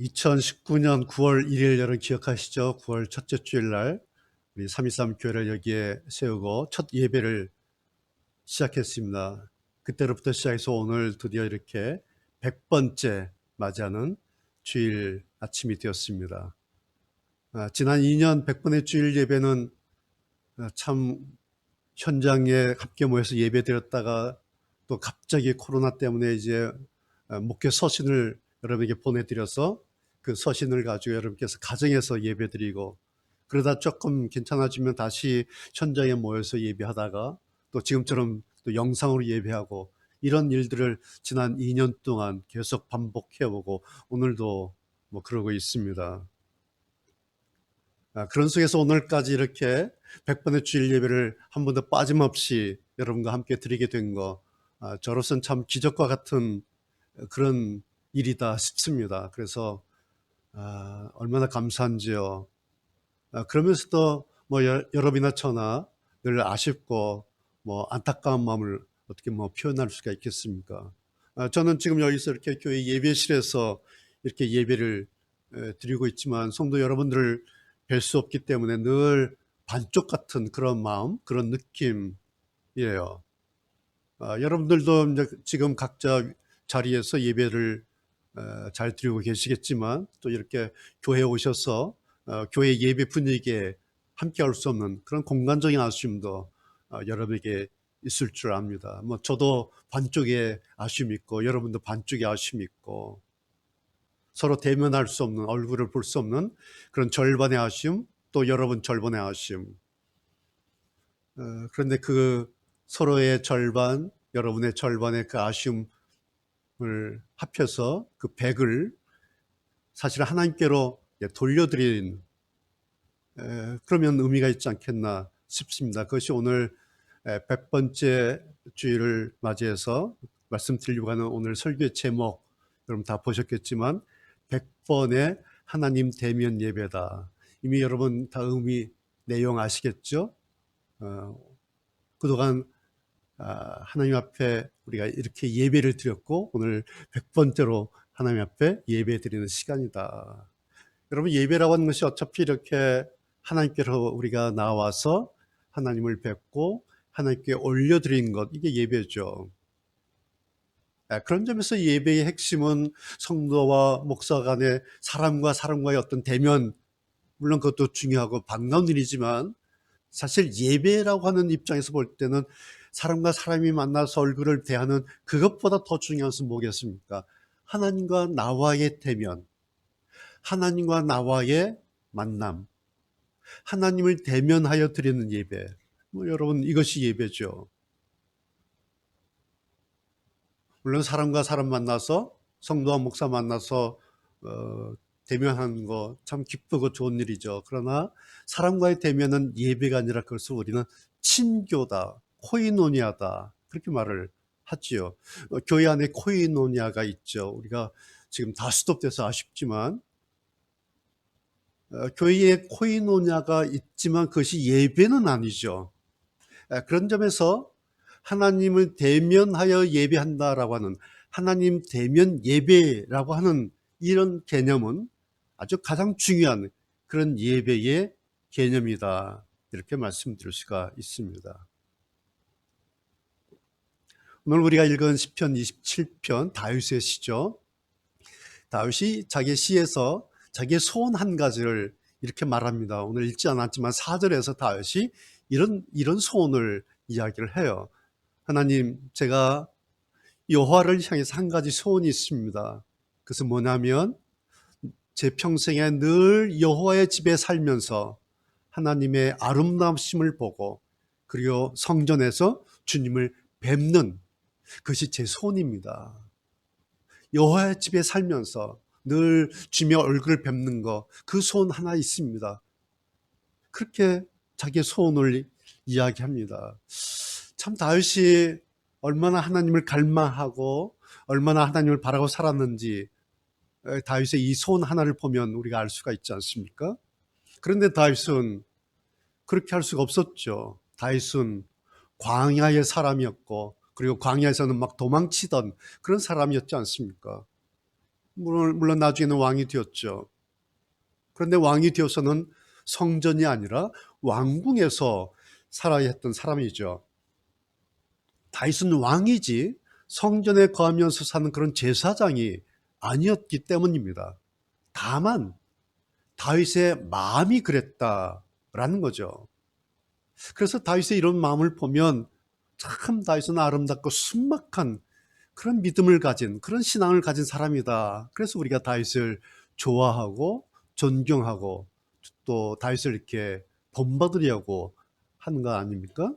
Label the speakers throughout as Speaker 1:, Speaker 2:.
Speaker 1: 2019년 9월 1일 여러분 기억하시죠? 9월 첫째 주일날 우리 323 교회를 여기에 세우고 첫 예배를 시작했습니다. 그때로부터 시작해서 오늘 드디어 이렇게 100번째 맞이하는 주일 아침이 되었습니다. 지난 2년 100번의 주일 예배는 참 현장에 함께 모여서 예배 드렸다가 또 갑자기 코로나 때문에 이제 목회 서신을 여러분에게 보내드려서 그 서신을 가지고 여러분께서 가정에서 예배 드리고 그러다 조금 괜찮아지면 다시 현장에 모여서 예배하다가 또 지금처럼 또 영상으로 예배하고 이런 일들을 지난 2년 동안 계속 반복해오고 오늘도 뭐 그러고 있습니다. 그런 속에서 오늘까지 이렇게 100번의 주일 예배를 한 번도 빠짐없이 여러분과 함께 드리게 된 거, 저로서는 참 기적과 같은 그런 일이다 싶습니다. 그래서 얼마나 감사한지요. 그러면서도 뭐 여러분이나 저나 늘 아쉽고 뭐 안타까운 마음을 어떻게 뭐 표현할 수가 있겠습니까? 저는 지금 여기서 이렇게 교회 예배실에서 이렇게 예배를 드리고 있지만 성도 여러분들을 뵐 수 없기 때문에 늘 반쪽 같은 그런 마음, 그런 느낌이에요. 여러분들도 이제 지금 각자 자리에서 예배를 잘 드리고 계시겠지만 또 이렇게 교회에 오셔서 교회 예배 분위기에 함께 할 수 없는 그런 공간적인 아쉬움도 여러분에게 있을 줄 압니다. 뭐 저도 반쪽에 아쉬움이 있고 여러분도 반쪽에 아쉬움이 있고 서로 대면할 수 없는 얼굴을 볼 수 없는 그런 절반의 아쉬움 또 여러분 절반의 아쉬움 그런데 그 서로의 절반 여러분의 절반의 그 아쉬움을 합해서 그 100을 사실 하나님께로 돌려드린 그러면 의미가 있지 않겠나 싶습니다. 그것이 오늘 100번째 주일을 맞이해서 말씀드리려고 하는 오늘 설교의 제목 여러분 다 보셨겠지만 100번의 하나님 대면 예배다. 이미 여러분 다 의미 내용 아시겠죠? 그동안 하나님 앞에 우리가 이렇게 예배를 드렸고 오늘 100번째로 하나님 앞에 예배 드리는 시간이다. 여러분 예배라고 하는 것이 어차피 이렇게 하나님께로 우리가 나와서 하나님을 뵙고 하나님께 올려드린 것 이게 예배죠. 그런 점에서 예배의 핵심은 성도와 목사 간의 사람과 사람과의 어떤 대면 물론 그것도 중요하고 반가운 일이지만 사실 예배라고 하는 입장에서 볼 때는 사람과 사람이 만나서 얼굴을 대하는 그것보다 더 중요한 것은 뭐겠습니까? 하나님과 나와의 대면, 하나님과 나와의 만남, 하나님을 대면하여 드리는 예배. 뭐 여러분 이것이 예배죠. 물론 사람과 사람 만나서 성도와 목사 만나서 대면하는 거 참 기쁘고 좋은 일이죠. 그러나 사람과의 대면은 예배가 아니라 그것을 우리는 친교다, 코이노니아다 그렇게 말을 하지요. 교회 안에 코이노니아가 있죠. 우리가 지금 다 스톱돼서 아쉽지만 교회에 코이노니아가 있지만 그것이 예배는 아니죠. 그런 점에서 하나님을 대면하여 예배한다라고 하는 하나님 대면 예배라고 하는 이런 개념은 아주 가장 중요한 그런 예배의 개념이다. 이렇게 말씀드릴 수가 있습니다. 오늘 우리가 읽은 시편 27편 다윗의 시죠. 다윗이 자기 시에서 자기의 소원 한 가지를 이렇게 말합니다. 오늘 읽지 않았지만 4절에서 다윗이 이런 소원을 이야기를 해요. 하나님, 제가 여호와를 향해서 한 가지 소원이 있습니다. 그것은 뭐냐면 제 평생에 늘 여호와의 집에 살면서 하나님의 아름다우심을 보고 그리고 성전에서 주님을 뵙는 그것이 제 소원입니다. 여호와의 집에 살면서 늘 주님의 얼굴을 뵙는 거, 그 소원 하나 있습니다. 그렇게 자기의 소원을 이야기합니다. 참 다윗이 얼마나 하나님을 갈망하고 얼마나 하나님을 바라고 살았는지 다윗의 이 소원 하나를 보면 우리가 알 수가 있지 않습니까? 그런데 다윗은 그렇게 할 수가 없었죠. 다윗은 광야의 사람이었고 그리고 광야에서는 막 도망치던 그런 사람이었지 않습니까? 물론 나중에는 왕이 되었죠. 그런데 왕이 되어서는 성전이 아니라 왕궁에서 살아야 했던 사람이죠. 다윗은 왕이지 성전에 거하면서 사는 그런 제사장이 아니었기 때문입니다. 다만 다윗의 마음이 그랬다라는 거죠. 그래서 다윗의 이런 마음을 보면 참 다윗은 아름답고 순박한 그런 믿음을 가진, 그런 신앙을 가진 사람이다. 그래서 우리가 다윗을 좋아하고 존경하고 또 다윗을 이렇게 본받으려고 하는 거 아닙니까?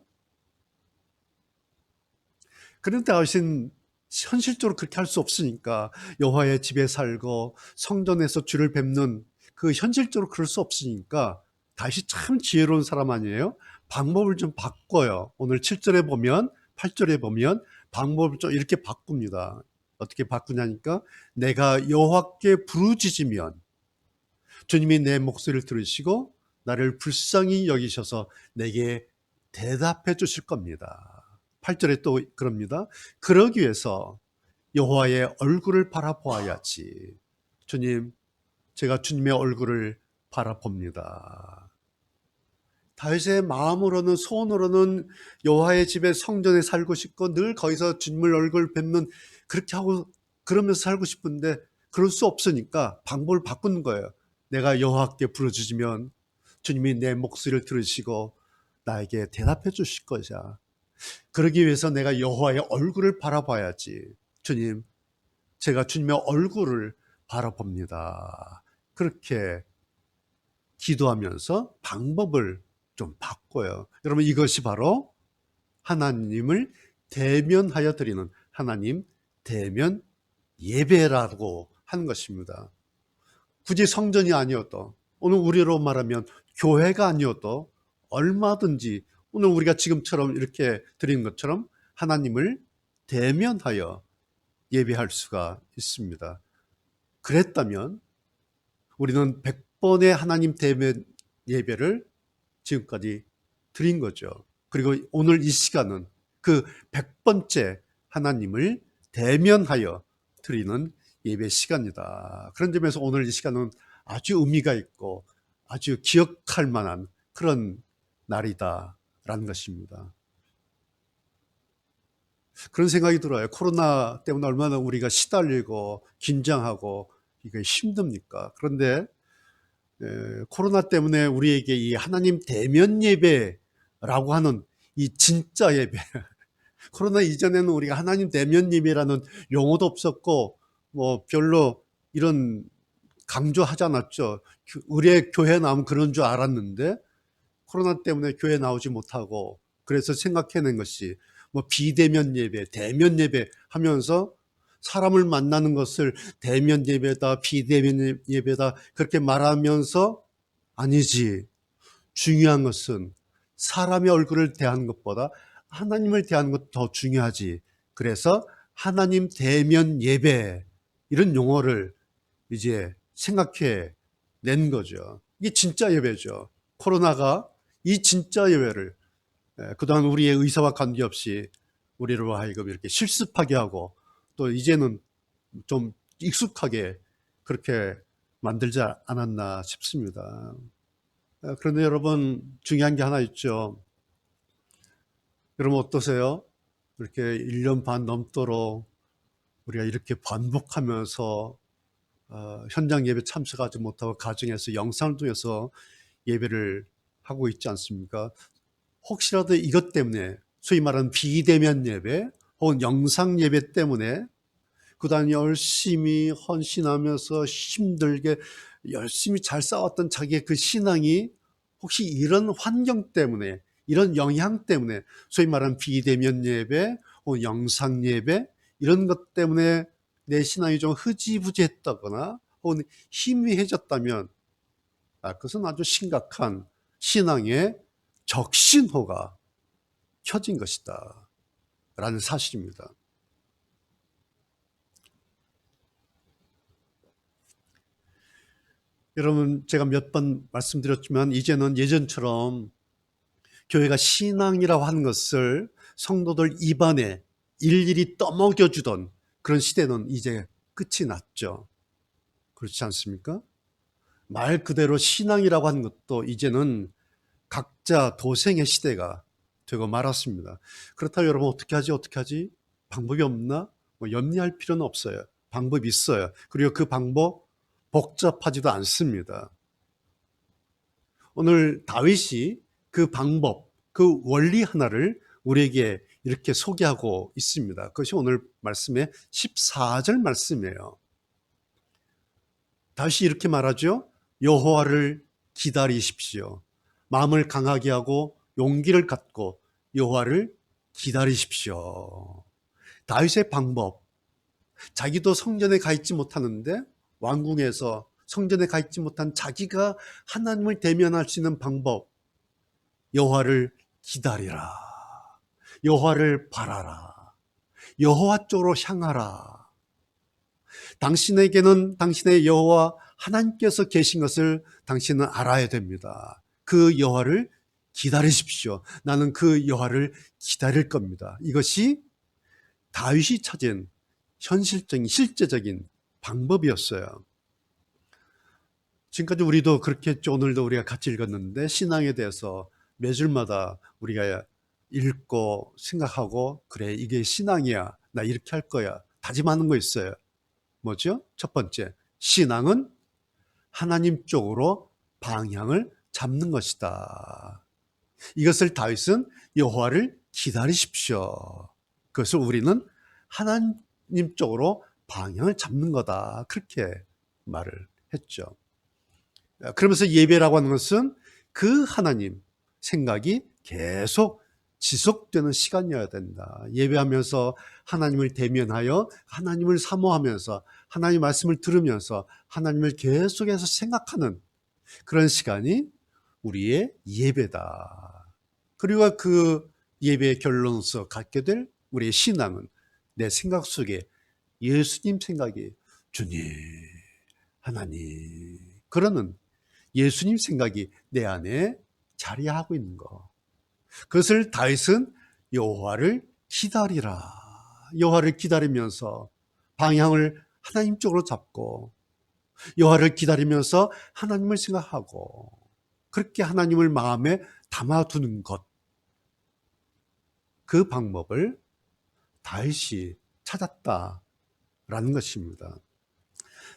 Speaker 1: 그런데 다윗은 현실적으로 그렇게 할 수 없으니까 여호와의 집에 살고 성전에서 주를 뵙는 그 현실적으로 그럴 수 없으니까 다윗이 참 지혜로운 사람 아니에요? 방법을 좀 바꿔요. 오늘 7절에 보면 8절에 보면 방법을 좀 이렇게 바꿉니다. 어떻게 바꾸냐니까 내가 여호와께 부르짖으면 주님이 내 목소리를 들으시고 나를 불쌍히 여기셔서 내게 대답해 주실 겁니다. 8절에 또 그럽니다. 그러기 위해서 여호와의 얼굴을 바라보아야지. 주님, 제가 주님의 얼굴을 바라봅니다. 다윗의 마음으로는 소원으로는 여호와의 집에 성전에 살고 싶고 늘 거기서 주님을 얼굴 뵙는 그렇게 하고 그러면서 살고 싶은데 그럴 수 없으니까 방법을 바꾸는 거예요. 내가 여호와께 부르짖으면 주님이 내 목소리를 들으시고 나에게 대답해 주실 것이야. 그러기 위해서 내가 여호와의 얼굴을 바라봐야지. 주님, 제가 주님의 얼굴을 바라봅니다. 그렇게 기도하면서 방법을 좀 바꿔요. 여러분 이것이 바로 하나님을 대면하여 드리는 하나님 대면 예배라고 하는 것입니다. 굳이 성전이 아니어도 오늘 우리로 말하면 교회가 아니어도 얼마든지 오늘 우리가 지금처럼 이렇게 드리는 것처럼 하나님을 대면하여 예배할 수가 있습니다. 그랬다면 우리는 100번의 하나님 대면 예배를 지금까지 드린 거죠. 그리고 오늘 이 시간은 그 100번째 하나님을 대면하여 드리는 예배 시간이다. 그런 점에서 오늘 이 시간은 아주 의미가 있고 아주 기억할 만한 그런 날이다라는 것입니다. 그런 생각이 들어요. 코로나 때문에 얼마나 우리가 시달리고 긴장하고 이게 힘듭니까? 그런데 코로나 때문에 우리에게 이 하나님 대면 예배라고 하는 이 진짜 예배 코로나 이전에는 우리가 하나님 대면 예배라는 용어도 없었고 뭐 별로 이런 강조하지 않았죠. 의뢰 교회 나오면 그런 줄 알았는데 코로나 때문에 교회 나오지 못하고 그래서 생각해낸 것이 뭐 비대면 예배, 대면 예배 하면서 사람을 만나는 것을 대면 예배다, 비대면 예배다 그렇게 말하면서 아니지. 중요한 것은 사람의 얼굴을 대하는 것보다 하나님을 대하는 것이 더 중요하지. 그래서 하나님 대면 예배 이런 용어를 이제 생각해 낸 거죠. 이게 진짜 예배죠. 코로나가 이 진짜 예배를 그동안 우리의 의사와 관계없이 우리로 하여금 이렇게 실습하게 하고 또 이제는 좀 익숙하게 그렇게 만들지 않았나 싶습니다. 그런데 여러분 중요한 게 하나 있죠. 여러분 어떠세요? 이렇게 1년 반 넘도록 우리가 이렇게 반복하면서 현장 예배 참석하지 못하고 가정에서 영상을 통해서 예배를 하고 있지 않습니까? 혹시라도 이것 때문에 소위 말하는 비대면 예배 혹은 영상 예배 때문에 그동안 열심히 헌신하면서 힘들게 열심히 잘 싸웠던 자기의 그 신앙이 혹시 이런 환경 때문에 이런 영향 때문에 소위 말하는 비대면 예배 혹은 영상 예배 이런 것 때문에 내 신앙이 좀 흐지부지했다거나 혹은 희미해졌다면 그것은 아주 심각한 신앙의 적신호가 켜진 것이다 라는 사실입니다. 여러분 제가 몇 번 말씀드렸지만 이제는 예전처럼 교회가 신앙이라고 하는 것을 성도들 입안에 일일이 떠먹여주던 그런 시대는 이제 끝이 났죠. 그렇지 않습니까? 말 그대로 신앙이라고 하는 것도 이제는 각자 도생의 시대가 되고 말았습니다. 그렇다면 여러분 어떻게 하지? 어떻게 하지? 방법이 없나? 뭐 염려할 필요는 없어요. 방법이 있어요. 그리고 그 방법 복잡하지도 않습니다. 오늘 다윗이 그 방법, 그 원리 하나를 우리에게 이렇게 소개하고 있습니다. 그것이 오늘 말씀의 14절 말씀이에요. 다윗이 이렇게 말하죠. 여호와를 기다리십시오. 마음을 강하게 하고 용기를 갖고 여호와를 기다리십시오. 다윗의 방법, 자기도 성전에 가 있지 못하는데 왕궁에서 성전에 가 있지 못한 자기가 하나님을 대면할 수 있는 방법, 여호와를 기다리라. 여호와를 바라라. 여호와 쪽으로 향하라. 당신에게는 당신의 여호와 하나님께서 계신 것을 당신은 알아야 됩니다. 그 여호와를 기다리십시오. 나는 그 여호와를 기다릴 겁니다. 이것이 다윗이 찾은 현실적인 실제적인 방법이었어요. 지금까지 우리도 그렇게 했죠. 오늘도 우리가 같이 읽었는데 신앙에 대해서 매 줄마다 우리가 읽고 생각하고 그래 이게 신앙이야. 나 이렇게 할 거야. 다짐하는 거 있어요. 뭐죠? 첫 번째, 신앙은 하나님 쪽으로 방향을 잡는 것이다. 이것을 다윗은 여호와를 기다리십시오. 그것을 우리는 하나님 쪽으로 방향을 잡는 거다. 그렇게 말을 했죠. 그러면서 예배라고 하는 것은 그 하나님 생각이 계속 지속되는 시간이어야 된다. 예배하면서 하나님을 대면하여 하나님을 사모하면서 하나님 말씀을 들으면서 하나님을 계속해서 생각하는 그런 시간이 우리의 예배다. 그리고 그 예배의 결론으로서 갖게 될 우리의 신앙은 내 생각 속에 예수님 생각이 주님, 하나님 그러는 예수님 생각이 내 안에 자리하고 있는 거. 그것을 다윗은 여호와를 기다리라. 여호와를 기다리면서 방향을 하나님 쪽으로 잡고 여호와를 기다리면서 하나님을 생각하고 그렇게 하나님을 마음에 담아두는 것. 그 방법을 다윗이 찾았다라는 것입니다.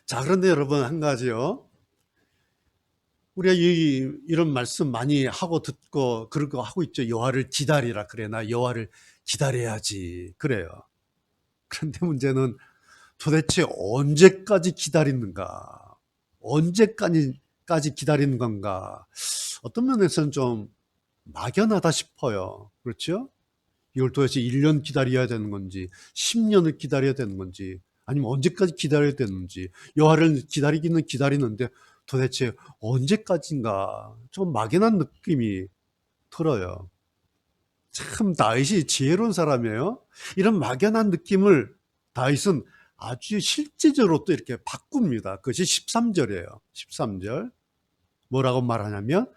Speaker 1: 자, 그런데 여러분 한 가지요. 우리가 이런 말씀 많이 하고 듣고 그런 거 하고 있죠. 여호와를 기다리라. 그래, 나 여호와를 기다려야지. 그래요. 그런데 문제는 도대체 언제까지 기다리는가? 언제까지 기다리는 건가? 어떤 면에서는 좀 막연하다 싶어요. 그렇죠? 이걸 도대체 1년 기다려야 되는 건지, 10년을 기다려야 되는 건지, 아니면 언제까지 기다려야 되는지, 여호와를 기다리기는 기다리는데 도대체 언제까지인가? 좀 막연한 느낌이 들어요. 참 다윗이 지혜로운 사람이에요. 이런 막연한 느낌을 다윗은 아주 실제적으로 또 이렇게 바꿉니다. 그것이 13절이에요. 13절. 뭐라고 말하냐면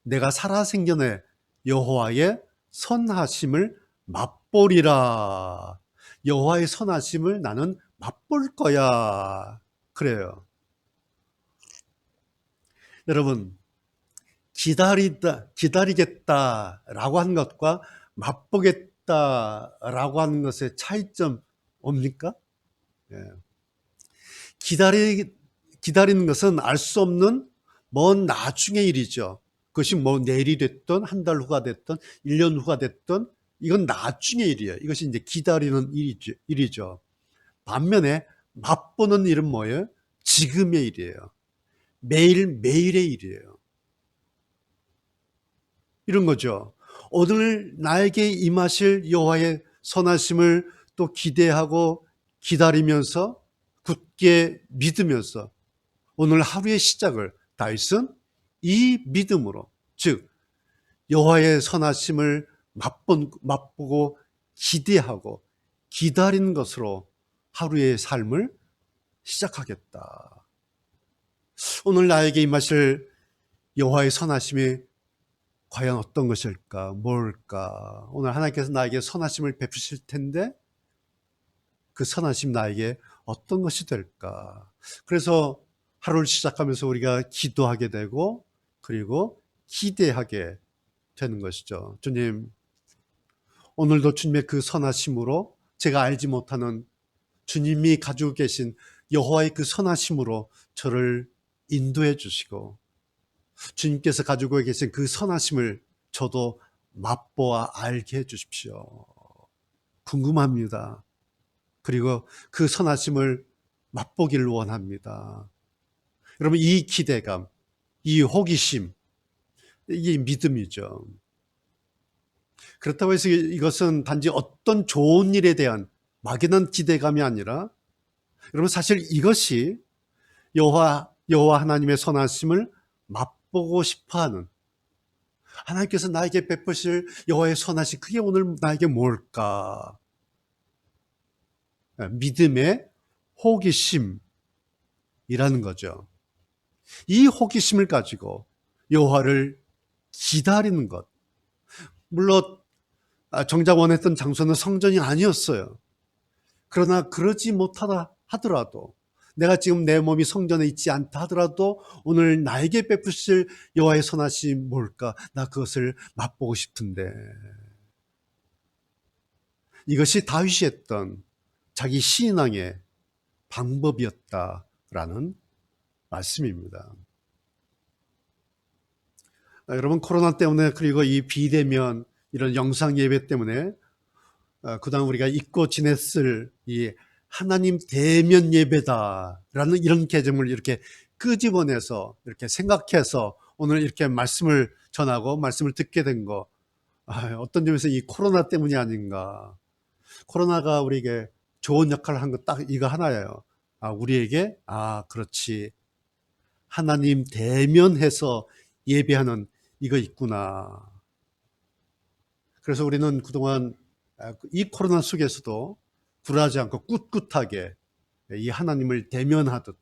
Speaker 1: 내가 살아생전에 여호와의 선하심을 맛보리라. 여호와의 선하심을 나는 맛볼 거야. 그래요. 여러분, 기다리겠다라고 하는 것과 맛보겠다라고 하는 것의 차이점 뭡니까? 예. 기다리는 것은 알 수 없는 먼 나중의 일이죠. 그것이 뭐 내일이 됐든 한 달 후가 됐든 1년 후가 됐든 이건 나중의 일이에요. 이것이 이제 기다리는 일이죠. 반면에 맛보는 일은 뭐예요? 지금의 일이에요. 매일매일의 일이에요. 이런 거죠. 오늘 나에게 임하실 여호와의 선하심을 또 기대하고 기다리면서 굳게 믿으면서 오늘 하루의 시작을 다윗은 이 믿음으로, 즉 여호와의 선하심을 맛보고 기대하고 기다리는 것으로 하루의 삶을 시작하겠다. 오늘 나에게 임하실 여호와의 선하심이 과연 어떤 것일까? 뭘까? 오늘 하나님께서 나에게 선하심을 베푸실 텐데 그 선하심 나에게 어떤 것이 될까? 그래서 하루를 시작하면서 우리가 기도하게 되고 그리고 기대하게 되는 것이죠. 주님, 오늘도 주님의 그 선하심으로 제가 알지 못하는 주님이 가지고 계신 여호와의 그 선하심으로 저를 인도해 주시고 주님께서 가지고 계신 그 선하심을 저도 맛보아 알게 해 주십시오. 궁금합니다. 그리고 그 선하심을 맛보기를 원합니다. 여러분, 이 기대감, 이 호기심, 이게 믿음이죠. 그렇다고 해서 이것은 단지 어떤 좋은 일에 대한 막연한 기대감이 아니라 여러분, 사실 이것이 여호와 하나님의 선하심을 맛보고 싶어하는, 하나님께서 나에게 베푸실 여호와의 선하심, 그게 오늘 나에게 뭘까? 믿음의 호기심이라는 거죠. 이 호기심을 가지고 여호와를 기다리는 것. 물론 정작 원했던 장소는 성전이 아니었어요. 그러나 그러지 못하다 하더라도, 내가 지금 내 몸이 성전에 있지 않다 하더라도 오늘 나에게 베푸실 여호와의 선하심이 뭘까? 나 그것을 맛보고 싶은데. 이것이 다윗이 했던 자기 신앙의 방법이었다라는 말씀입니다. 여러분, 코로나 때문에 그리고 이 비대면 이런 영상 예배 때문에 그동안 우리가 잊고 지냈을 이 하나님 대면 예배다라는 이런 개념을 이렇게 끄집어내서 이렇게 생각해서 오늘 이렇게 말씀을 전하고 말씀을 듣게 된 거, 어떤 점에서 이 코로나 때문이 아닌가. 코로나가 우리에게 좋은 역할을 한 거 딱 이거 하나예요. 우리에게 그렇지, 하나님 대면해서 예배하는 이거 있구나. 그래서 우리는 그동안 이 코로나 속에서도 굴하지 않고 꿋꿋하게 이 하나님을 대면하듯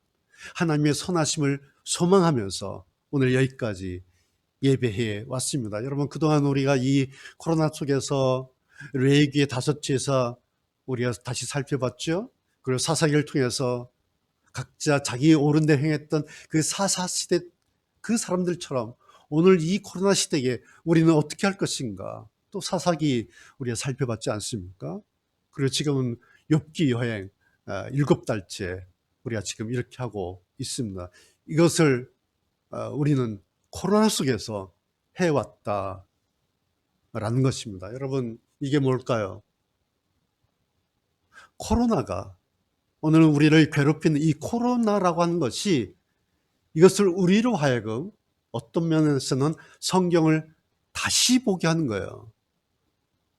Speaker 1: 하나님의 선하심을 소망하면서 오늘 여기까지 예배해 왔습니다. 여러분, 그동안 우리가 이 코로나 속에서 레위기의 5지에서 우리가 다시 살펴봤죠. 그리고 사사기를 통해서 각자 자기 옳은 데 행했던 그 사사시대 그 사람들처럼 오늘 이 코로나 시대에 우리는 어떻게 할 것인가, 또 사사기 우리가 살펴봤지 않습니까? 그리고 지금은 욥기 여행 7달째 우리가 지금 이렇게 하고 있습니다. 이것을 우리는 코로나 속에서 해왔다라는 것입니다. 여러분, 이게 뭘까요? 코로나가, 오늘 우리를 괴롭히는 이 코로나라고 하는 것이 이것을 우리로 하여금 어떤 면에서는 성경을 다시 보게 하는 거예요.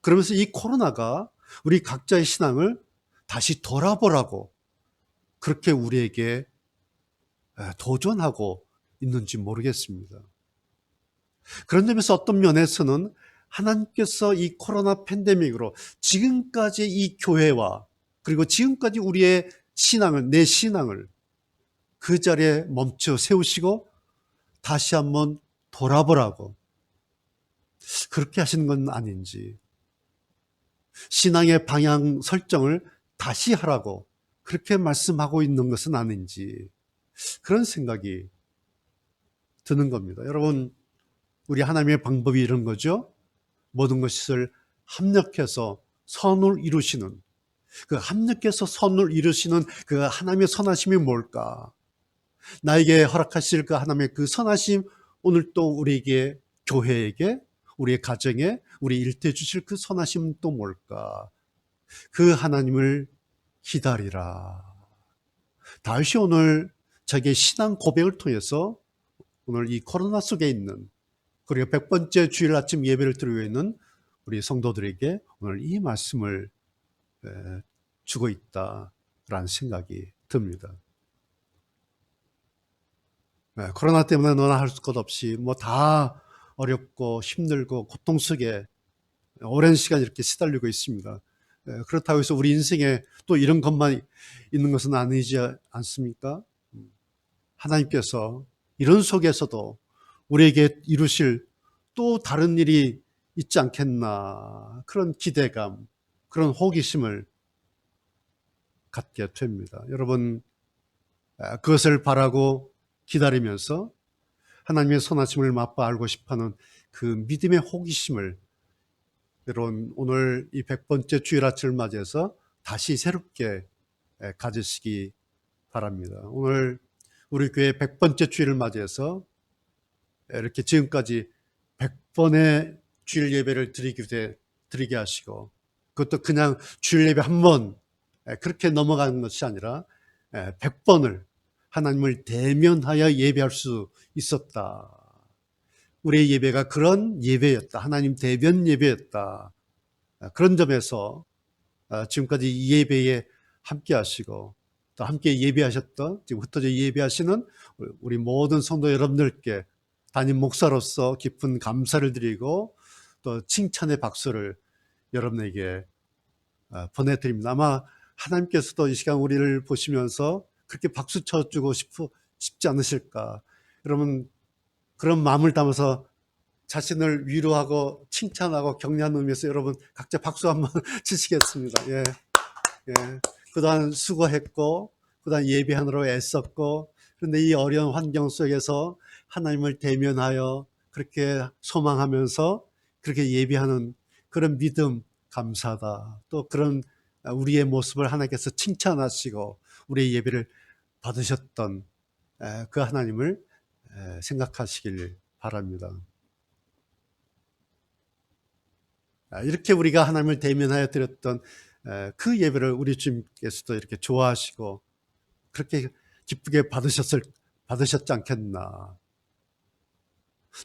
Speaker 1: 그러면서 이 코로나가 우리 각자의 신앙을 다시 돌아보라고 그렇게 우리에게 도전하고 있는지 모르겠습니다. 그런 점에서 어떤 면에서는 하나님께서 이 코로나 팬데믹으로 지금까지 이 교회와 그리고 지금까지 우리의 신앙을, 내 신앙을 그 자리에 멈춰 세우시고 다시 한번 돌아보라고 그렇게 하시는 건 아닌지, 신앙의 방향 설정을 다시 하라고 그렇게 말씀하고 있는 것은 아닌지, 그런 생각이 드는 겁니다. 여러분, 우리 하나님의 방법이 이런 거죠. 모든 것을 합력해서 선을 이루시는, 그 합력해서 선을 이루시는 그 하나님의 선하심이 뭘까? 나에게 허락하실 그 하나님의 그 선하심, 오늘 또 우리에게, 교회에게, 우리의 가정에, 우리 일터에 주실 그 선하심은 또 뭘까? 그 하나님을 기다리라. 다윗이 오늘 자기의 신앙 고백을 통해서 오늘 이 코로나 속에 있는, 그리고 100번째 주일 아침 예배를 드리고 있는 우리 성도들에게 오늘 이 말씀을 주고 있다라는 생각이 듭니다. 코로나 때문에 너나 할 것 없이 뭐 다 어렵고 힘들고 고통 속에 오랜 시간 이렇게 시달리고 있습니다. 그렇다고 해서 우리 인생에 또 이런 것만 있는 것은 아니지 않습니까? 하나님께서 이런 속에서도 우리에게 이루실 또 다른 일이 있지 않겠나, 그런 기대감, 그런 호기심을 갖게 됩니다. 여러분, 그것을 바라고 기다리면서 하나님의 선하심을 맛봐 알고 싶어하는 그 믿음의 호기심을 여러분 오늘 이 100번째 주일 아침을 맞이해서 다시 새롭게 가지시기 바랍니다. 오늘 우리 교회 100번째 주일을 맞이해서 이렇게 지금까지 100번의 주일 예배를 드리게 하시고, 그것도 그냥 주일 예배 한 번 그렇게 넘어가는 것이 아니라 100번을 하나님을 대면하여 예배할 수 있었다. 우리의 예배가 그런 예배였다. 하나님 대면 예배였다. 그런 점에서 지금까지 이 예배에 함께 하시고 또 함께 예배하셨던, 지금 흩어져 예배하시는 우리 모든 성도 여러분들께 담임 목사로서 깊은 감사를 드리고 또 칭찬의 박수를 여러분에게 보내드립니다. 아마 하나님께서도 이 시간 우리를 보시면서 그렇게 박수 쳐주고 싶지 않으실까. 여러분 그런 마음을 담아서 자신을 위로하고 칭찬하고 격려하는 의미에서 여러분 각자 박수 한번 치시겠습니다. 예. 예. 그동안 수고했고 그동안 예배하느라 애썼고, 그런데 이 어려운 환경 속에서 하나님을 대면하여 그렇게 소망하면서 그렇게 예배하는 그런 믿음 감사하다. 또 그런 우리의 모습을 하나님께서 칭찬하시고 우리의 예배를 받으셨던 그 하나님을 생각하시길 바랍니다. 이렇게 우리가 하나님을 대면하여 드렸던 그 예배를 우리 주님께서도 이렇게 좋아하시고 그렇게 기쁘게 받으셨지 않겠나.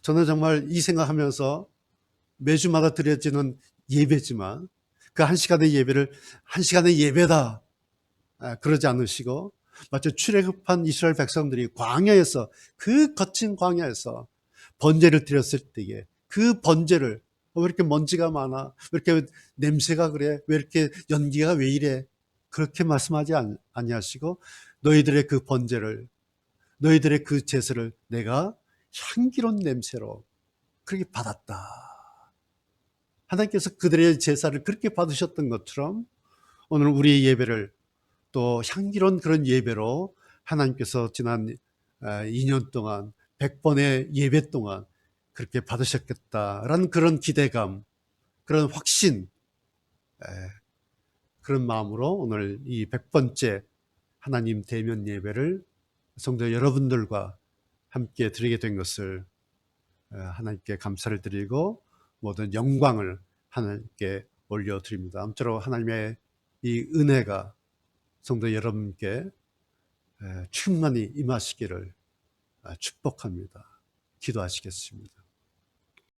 Speaker 1: 저는 정말 이 생각하면서 매주마다 드려지는 예배지만 그 한 시간의 예배를 한 시간의 예배다 그러지 않으시고, 마치 출애굽한 이스라엘 백성들이 광야에서, 그 거친 광야에서 번제를 드렸을 때에 그 번제를 왜 이렇게 먼지가 많아? 왜 이렇게 냄새가 그래? 왜 이렇게 연기가 왜 이래? 그렇게 말씀하지 아니하시고 너희들의 그 번제를, 너희들의 그 제사를 내가 향기로운 냄새로 그렇게 받았다. 하나님께서 그들의 제사를 그렇게 받으셨던 것처럼 오늘 우리의 예배를 또 향기로운 그런 예배로 하나님께서 지난 2년 동안 100번의 예배 동안 그렇게 받으셨겠다라는 그런 기대감, 그런 확신, 그런 마음으로 오늘 이 100번째 하나님 대면 예배를 성도 여러분들과 함께 드리게 된 것을 하나님께 감사를 드리고 모든 영광을 하나님께 올려드립니다. 아무쪼록 하나님의 이 은혜가 성도 여러분께 충만히 임하시기를 축복합니다. 기도하시겠습니다.